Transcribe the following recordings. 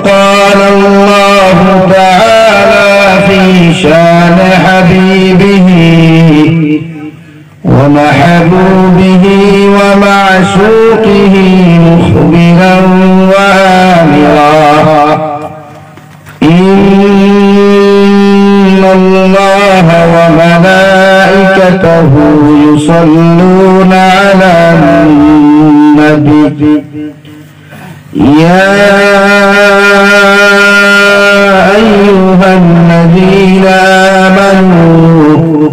قال الله تعالى في شان حبيبه ومحبوبه ومعشوقه مخبرا وآمرا إن الله وملائكته يصلون على النبي يا أيها الذين آمنوا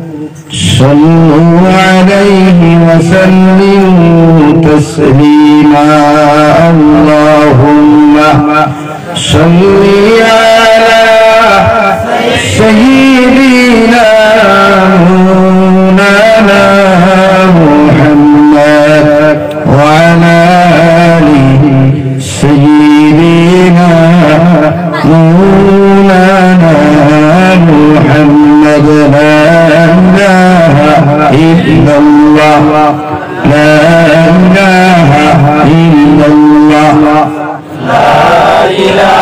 صلوا عليه وسلموا تسليما اللهم صل على سيدنا مولانا محمد وعلى آله سيدنا مولانا محمد لا إله إلا الله لا إله إلا الله لا إله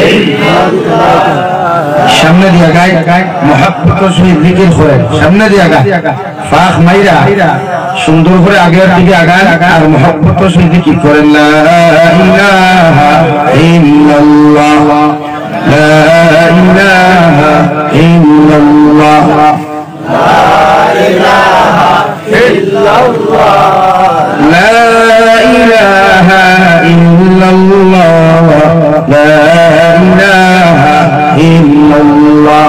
إلا الله সামনে দিয়া গায় মহব্বত সহিত জিকির করে সামনে দিয়া গায় ফাখ মাইরা সুন্দর করে আগের দিকে আগান আর মহব্বত সহিত জিকির করেন লা ইলাহা ইল্লাল্লাহ লা ইলাহা ইল্লাল্লাহ লা ইলাহা ইল্লাল্লাহ লা ইলাহা ইল্লাল্লাহ লা ইলাহা ইল্লাল্লাহ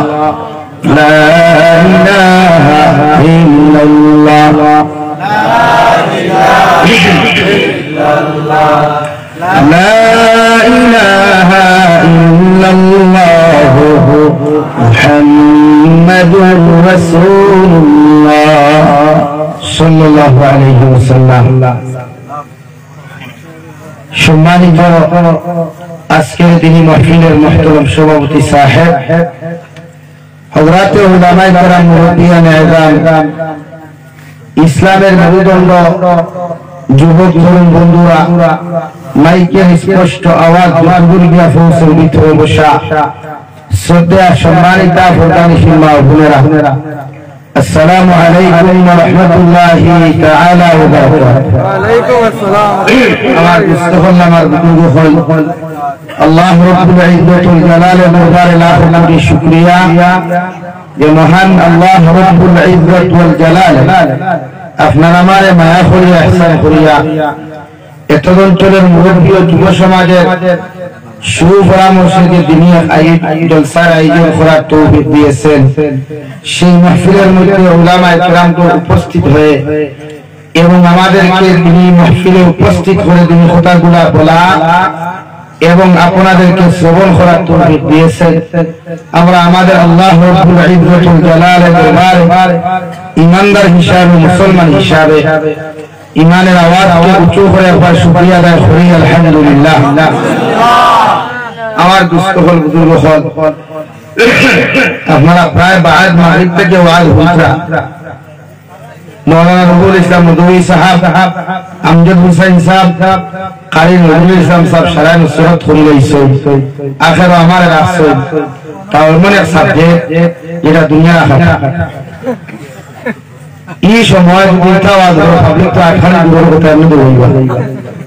লা ইলাহা ইল্লাল্লাহ لا إله إلا الله محمد رسول الله صلى الله عليه وسلم সম্মানিত আজকের দিনী মাহফিলের মুহতারাম সভাপতি সাহেব হযরত উলামায়ে কেরাম মুরব্বিয়ানে আযম ইসলামের মেরুদণ্ড যুবক তরুণ বন্ধুরা মাইকের স্পষ্ট আওয়াজ দূর গিয়া পৌঁছে ভিতরে বসা শ্রদ্ধা সম্মানিতা প্রধানশীল মা বোনেরা আসসালামু আলাইকুম ওয়া রাহমাতুল্লাহি তাআলা ওয়া বারাকাতুহু ওয়া আলাইকুম আসসালাম আমার মুস্তাফা আমার বুজুর্গ হল আল্লাহ রাব্বুল ইজ্জতুল জালালের দরবারে লাখ লাখ শুকরিয়া যে মহান আল্লাহ রাব্বুল ইজ্জত ওয়াল জালাল আপনার আমারে মায়া করিয়া ইহসান করিয়া এত অঞ্চলের মুরব্বী ও যুব সমাজের সুপরামর্শে দিনী জলসার আয়োজন করার তৌফিক দিয়েছেন সেই মাহফিলের মধ্যে উলামায়ে কেরামকে উপস্থিত হয়ে এবং আমাদেরকে দিনী মাহফিলে উপস্থিত করে দিনী কথাগুলা বলা এবং আপনাদেরকে শ্রবণ করার তৌফিক দিয়েছেন আমরা আমাদের আল্লাহ রাব্বুল ইজ্জতুল জালালের দরবারে ঈমানদার হিসাবে মুসলমান হিসাবে ঈমানের আওয়াজকে উঁচু করে একবার শুকরিয়া আদায় করি আলহামদুলিল্লাহ আমার দুস্থ হল বুজুর্গ হল আপনারা প্রায় বাদ মাগরিব থেকে ওয়াজ হচ্ছে মৌলানা রুহুল ইসলাম মদউই সাহেব আমজাদ হুসাইন সাহেব কারি নজরুল ইসলাম সাহেব সারা নুসরত করে লইছে আখের আমার রাসে তাও মনে সাবজেক্ট যেটা দুনিয়া আখের এই সময় দিনটা আওয়াজ পাবলিক তো আখানে দূর হতে আমি দৌড়াইবা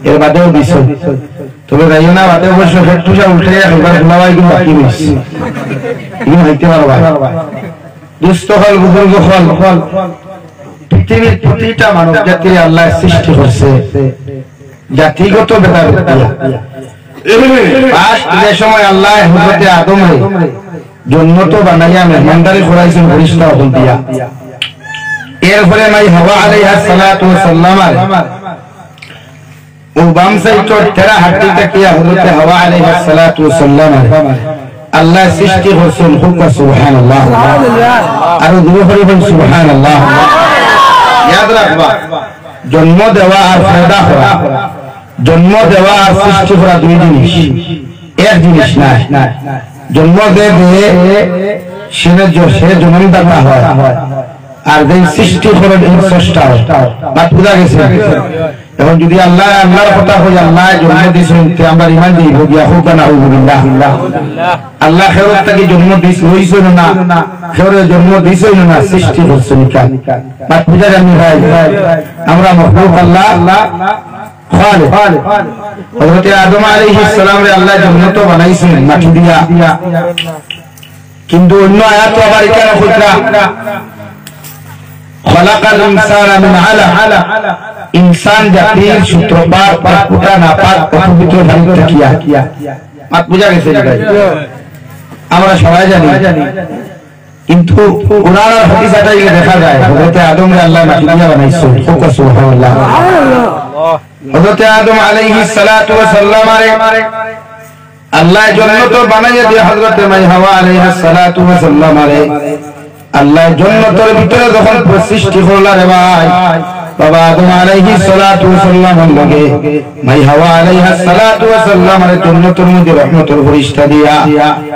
এর বাদেও বিষয় তবে যাইও না বাদে অবশ্য ফেটুসা উঠে একবার গুলাবাই কিন্তু বাকি হইছে এই হইতে পারবা দুস্থ হল বুজুর্গ হল পৃথিবীর প্রতিটা মানব জাতি আল্লাহ সৃষ্টি করেছে জাতিগত ভেদাভেদ ফার্স্ট যে সময় আল্লাহ হযরত আদমরে জন্নত বানাইয়া মেহমানদারি করাইছেন ফেরেশতা হল দিয়া এরপরে মাই হাওয়া আলাইহিস সালাতু ওয়াস সালাম ও বাম সাইটো তেরা হাতি তাকিয়া হযরত হাওয়া আলাইহিস সালাতু ওয়াস সালাম আল্লাহ সৃষ্টি করেছেন হুকা সুবহানাল্লাহ আর দুই হরিবন সুবহানাল্লাহ याद रखबा जन्म देवा और पैदा करा जन्म देवा और सृष्टि करा दुई जिनिस एक जिनिस ना जन्म दे সেনে সে জন্মদাতা হয় আর যে সৃষ্টি করেন এই স্রষ্টা বাত বুঝা গেছে এখন যদি আল্লাহ আল্লাহর কথা কই আল্লাহ জন্ম দিয়েছেন তে আমরা ঈমান দিব গিয়া হোক না আলহামদুলিল্লাহ আল্লাহ খেরত থেকে জন্ম দিয়েছে হইছেন না খেরে জন্ম দিয়েছেন না সৃষ্টি করছেন কেন বাত বুঝা জানি ভাই আমরা মাখলুক আল্লাহ খালিক হযরত আদম আলাইহিস সালাম রে আল্লাহ জান্নাত বানাইছেন মাটি দিয়া কিন্তু অন্য আয়াত আবার এখানে কইরা খলাকাল ইনসানা মিন আলাক इंसान জাতির সূত্রপাত পাকুটা নাপাক অপবিত্র ধারিত কিয়া মাত বুঝা গেছে ভাই আমরা সবাই জানি কিন্তু কোরআন আর হাদিস এটা দেখা যায় হযরত আদম রে আল্লাহ মাটি দিয়া বানাইছেন সুবহানাল্লাহ হযরত আদম আলাইহিস সালাতু ওয়াস সালাম আরে আল্লাহ জান্নাত বানাইয়া দিয়ে হযরত হাওয়া আলাইহিস সালাতু ওয়াস সালাম আরে আল্লাহ জান্নাতের ভিতরে যখন সৃষ্টি করলেন রে ভাই বাবা আদম আলাইহিস সালাতু ওয়াস সালাম লগে মাই হাওয়া আলাইহিস সালাতু ওয়াস সালাম এর জান্নাতের মধ্যে রহমতের ফেরেশতা দিয়া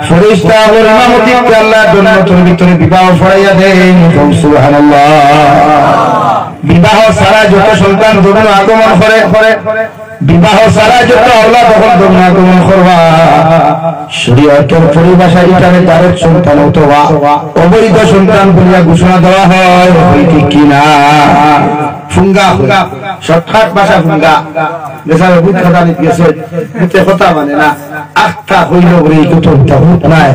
ফেরেশতা ওর ইমামতিতে আল্লাহ জান্নাতের ভিতরে বিবাহ পড়াইয়া দেন সুবহানাল্লাহ বিবাহ সারা যত সন্তান ধরুন আগমন করে বিবাহ সারা যত আওলাদ ধরুন আগমন করবা শরীয়তের পরিভাষায় এটারে দারুদ সন্তান অথবা অবৈধ সন্তান বলিয়া ঘোষণা দেওয়া হয় ঠিক কিনা ফুঙ্গা শর্টকাট ভাষা ফুঙ্গা বেচারা বুঝ কথা নিতেছে বুঝতে কথা মানে না আত্মা হইল বলে কুতুবটা হুত নাই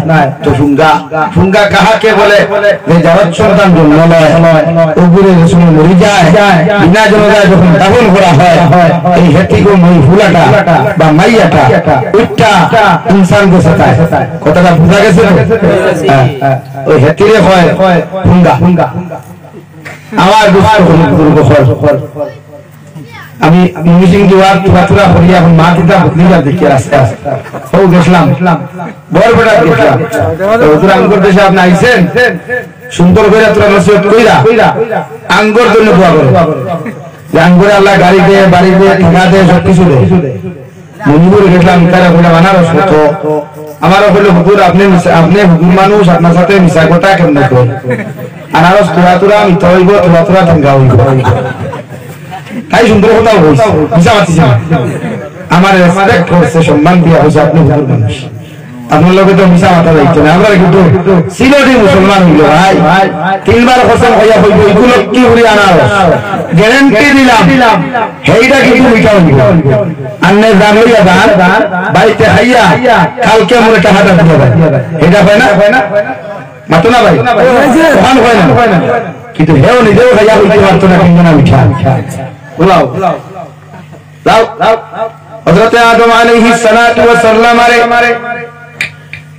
তো ফুঙ্গা কাহাকে বলে যে যাওয়ার সন্তান জন্ম লয় ওগুলো যখন মরে যায় বিনা জনতায় যখন দাফন করা হয় এই হেতিগো মই ফুলাটা বা মাইয়াটা ওইটা ইনসান কে সাথায় কথাটা বুঝা গেছে ওই হেতিরে হয় ফুঙ্গা আমার আমি মিউজিক দিওয়ার তুরা হরিয়া মা দিদা বদলিয়া দেখি রাস্তা ও গেছলাম বড় বড় দেখলাম তো ওদের আঙ্গুর দেশে আপনি আইছেন সুন্দর করে তোরা নসিহত কইরা আঙ্গুর জন্য দোয়া করো যে আঙ্গুরে আল্লাহ গাড়ি দে বাড়ি দে ঠিকা দে সব কিছু দে মনিপুর গেছলাম তারা বলে বানারস তো আমারও হলো হুজুর আপনি হুজুর মানুষ আপনার সাথে মিশা কথা কেমন করে আনারস তুরা মিথ্যা হইব তুরা ঠেঙ্গা হইব তাই সুন্দর কথা হইছে বুঝা পাচ্ছি আমার রেসপেক্ট করছে সম্মান দিয়া হইছে আপনি হুজুর মানুষ আপনার লোকে তো মিশা মাথা যাইতো না আমরা কিন্তু সিলেটি মুসলমান হইল ভাই তিনবার কসম হইয়া হইব এগুলো কি হরি আনারস গ্যারান্টি দিলাম হেইটা কিন্তু মিঠা হইব আন্নে জানইয়া দান বাইতে খাইয়া কালকে মোরে টাকাটা দিয়া ভাই এটা হয় না মাতো না ভাই ওখান হয় না কিন্তু হেও নিজেও খাইয়া হইতে পারতো না কিন্তু না মিঠা বলাও লাও হযরত আদম আলাইহিস সালাতু ওয়াস সালাম আরে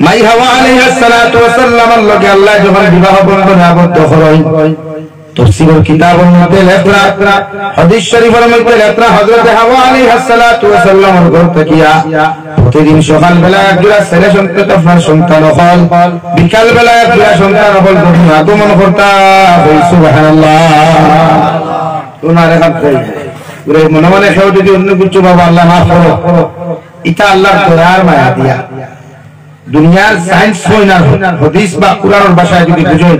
মাই হাওয়া আলাইহিস সালাতু ওয়াস সালাম লগে আল্লাহ যখন বিবাহ বন্ধনে আবদ্ধ করেন তাফসীরের কিতাবের মধ্যে লেখা হাদিস শরীফের মধ্যে লেখা হযরত হাওয়া আলাইহিস সালাতু ওয়াস সালামের ঘর থেকে প্রতিদিন সকাল বেলা একজোড়া ছেলে সন্তান সন্তান হল বিকাল বেলা একজোড়া সন্তান হল আগমন করতা সুবহানাল্লাহ ওনার এখন কই ওরে মনে মনে কেউ যদি অন্য কিছু বাবা আল্লাহ মাফ করো এটা আল্লাহর দয়ার মায়া দিয়া দুনিয়ার সায়েন্স হয় না হাদিস বা কুরআনের ভাষায় যদি বুঝেন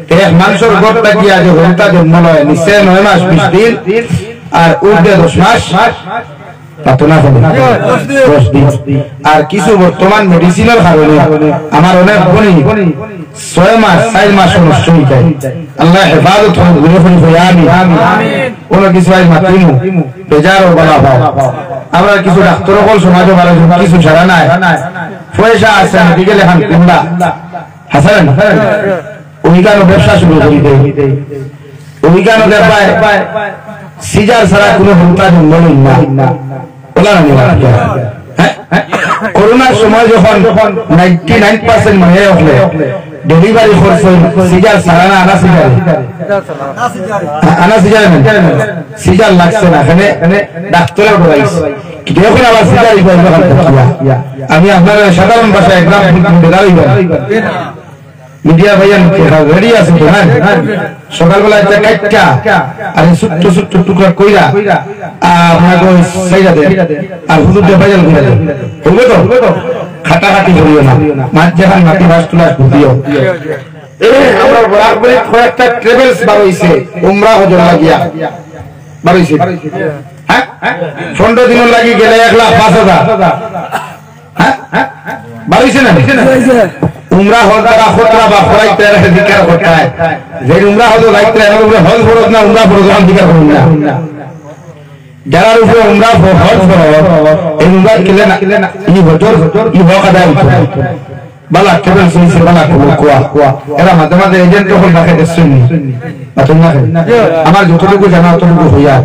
তে মানুষের গড়টা কি আজ হন্তা জন্ম লয় নিচে 9 মাস 20 দিন আর উর্ধে 10 মাস পাতনা হবে 10 দিন আর কিছু বর্তমান মেডিসিনের কারণে আমার অনেক বনি 6 মাস 4 মাস নষ্ট হয়ে যায় আল্লাহ হেফাজত করে ঘুরে আমিন কোন কিছু আই মাতিমু বেজারও বলা পাও আমরা কিছু ডাক্তার বল সমাজে ভালো কিছু ছাড়া নাই পয়সা আছে মেডিকেল এখন কিংবা হাসান ওইখানে ব্যবসা শুরু করে দেয় ওইখানে দেখায় সিজার ছাড়া কোনো হত্যা জঙ্গল না ওলা না করোনার সময় যখন 99% মানে হলে ডেলিভারি খরচ সিজার ছাড়া না আনা সিজার লাগছে না এখানে ডাক্তারের বলাইছে দেখুন আবার সিজার আমি আপনার সাধারণ ভাষায় একদম মিডিয়া ভাইয়া রেডি আছে তো হ্যাঁ সকালবেলা একটা কাটটা আর ছোট্ট ছোট্ট টুকরা কইরা আপনাকে সাইডা দেন আর হুজুর দিয়ে ভাইজাল কইরা দেন হইবে তো খাটাখাটি করিও না মাছ যখন মাটি ভাস তুলাস দিও আমরা বরাবর কয়েকটা ট্রাভেলস বার হইছে উমরা হজর লাগিয়া বার হইছে হ্যাঁ 15 দিন লাগি গেলে 1,05,000 হ্যাঁ বাড়িছে না উমরা হল তারা খতরা বা ফরাইতে রাখে জিকির করতায় যে উমরা হলো লাইতে এর উপরে হল ফরজ না উমরা ফরজ না জিকির করুন না যারা উপরে উমরা হল ফরজ এই উমরা কিলে না এই বছর এই হক আদায় করতে বালা কেবল সুইছে বালা কোয়া এরা মাঝে মাঝে এজেন্ট হল রাখে দেশনি বাতুন না আমার যতটুকু জানা ততটুকু হইয়া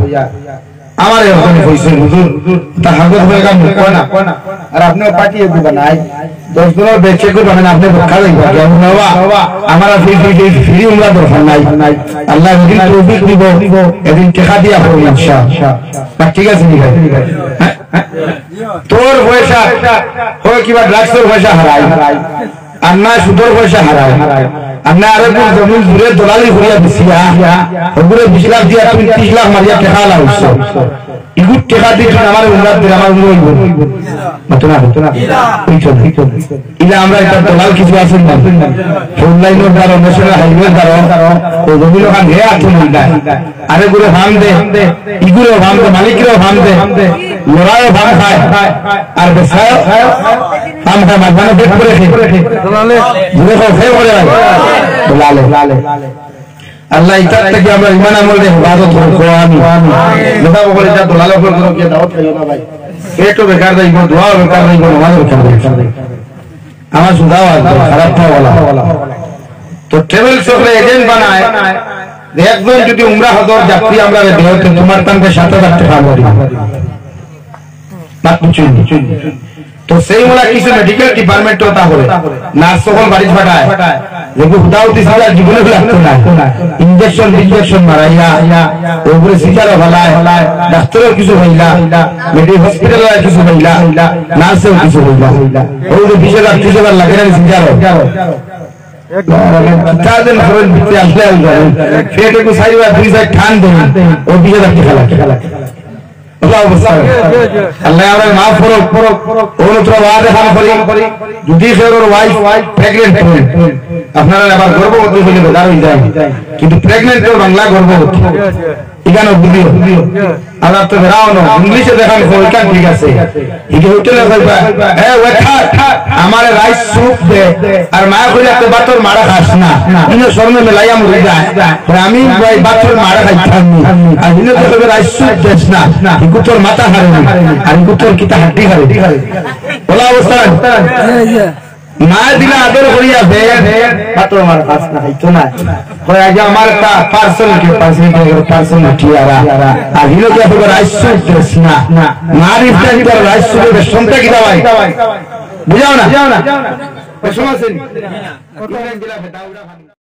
আমার এরকম হইছে হুজুর তা হাগত হয়ে গেল কোন না আর আপনিও পাঠিয়ে দিবেন নাই 10 দিনের বেচে কো বানান আপনি ভক্কা লইবা কেমন বাবা আমারা ফ্রি উমরা দরকার নাই আল্লাহ যদি তৌফিক দিব এদিন টাকা দিয়া হবে ইনশাআল্লাহ ঠিক আছে নি ভাই তোর পয়সা হয় কিবা ড্রাগসের পয়সা হারাই আর না সুদের পয়সা হারাই আর না আরে কোন জমিন ঘুরে দলালি করিয়া দিছিয়া ওগুলো 20 লাখ দিয়া তুমি 30 লাখ মারিয়া টাকা লাউছো ইগু টাকা দিছ আমার উমরা দিন আমার উমরা হইব মতনা এইতো ইলা আমরা এটা দলাল কিছু আছে না অনলাইনের দ্বারা ন্যাশনাল হাইওয়ে দ্বারা তো জমিন ওখান হে আছে না আরে গুলো ভাঙ দে ইগুলো ভাঙ দে মালিকরাও ভাঙ দে লড়াইও ভাঙ খায় আর বেসায় ভাঙ খায় মাঝখানে বেট করে দলালে দেখো ফে করে দলালে আল্লাহ ইতার থেকে আমরা ঈমান আমলে ইবাদত করব আমি দাদা বলে যা দলালে উপর করো কি দাওয়াত খাইও না ভাই পেটও বেকার দেই দোয়া বেকার দেই নামাজ বেকার দেই আমার সুদাও খারাপ পাওয়ালা তো ট্রাভেল সকলে এজেন্ট বানায় একজন যদি উমরা হজর যাত্রী আমরা দেহতে তোমার তানকে 7,000 টাকা মরি না কিছু তো সেই মোলা কিছু মেডিকেল ডিপার্টমেন্টও তা করে নার্স সকল বাড়ি পাঠায় যেগু হুদাউতি সালা জীবনে লাগতো না ইনজেকশন মারাইয়া ওপরে সিজারও ভালায় ডাক্তারও কিছু হইলা মেডিকেল হসপিটালে কিছু হইলা নার্সও কিছু হইলা ওই যে 20,000 লাগে না সিজারও চারদিন ফরেন ভিতরে আসলে ফেটে কো সাইবা 2 সাইড ঠান দেন ও 20,000 টাকা লাগে আল্লাহ আমরা মাফ করো অনুত্র ওয়াদে হাম করি যদি ফেরর ওয়াইফ প্রেগন্যান্ট হয় আপনারা আবার গর্ভবতী হলে বেজার হয়ে যায় কিন্তু প্রেগন্যান্ট তো বাংলা গর্ভবতী এখানে ভিডিও আমরা তো বেরাও না ইংলিশে দেখান কইকান ঠিক আছে এই হোটেলে কইবা এ ওঠা আমারে রাইস স্যুপ দে আর মা কইলা তো বাতর মারা খাস না ইনো শরমে মেলাইয়া মরে যায় আমি ভাই বাতর মারা খাইতাম নি আর ইনো তো কইবা রাইস স্যুপ দেস না ইগু তোর মাথা হারে আর ইগু তোর কিতা হাড্ডি হারে বলা অবস্থান মা দিলা আদর করিয়া দে বাতর মারা খাস না হইতো না কই আজ আমার তা পার্সেল কে পার্সেল টিয়ারা আর হিলো কে হবে রাইস স্যুপ দেস না মারিফ তা কি রাইস স্যুপ শুনতে কি দাওয়াই বুঝাও না শুনাছেন